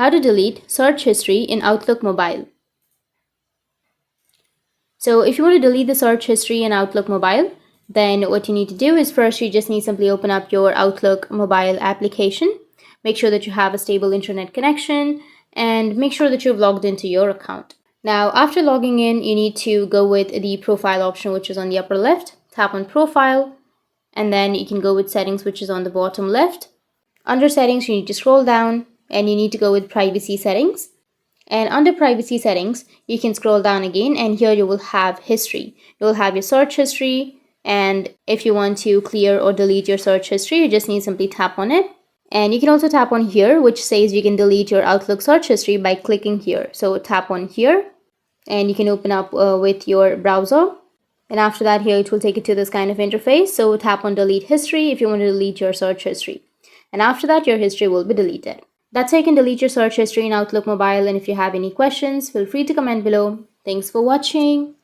How to delete search history in Outlook Mobile. So if you want to delete the search history in Outlook Mobile, then what you need to do is first you just need to simply open up your Outlook Mobile application. Make sure that you have a stable internet connection and make sure that you've logged into your account. Now, after logging in, you need to go with the profile option, which is on the upper left. Tap on profile, and then you can go with settings, which is on the bottom left. Under settings, you need to scroll down and you need to go with privacy settings. And under privacy settings, you can scroll down again, and here you will have history. You will have your search history, and if you want to clear or delete your search history, you just need to simply tap on it. And you can also tap on here, which says you can delete your Outlook search history by clicking here. So tap on here and you can open up with your browser. And after that, here it will take you to this kind of interface. So tap on delete history if you want to delete your search history. And after that, your history will be deleted. That's how you can delete your search history in Outlook Mobile. And if you have any questions, feel free to comment below. Thanks for watching.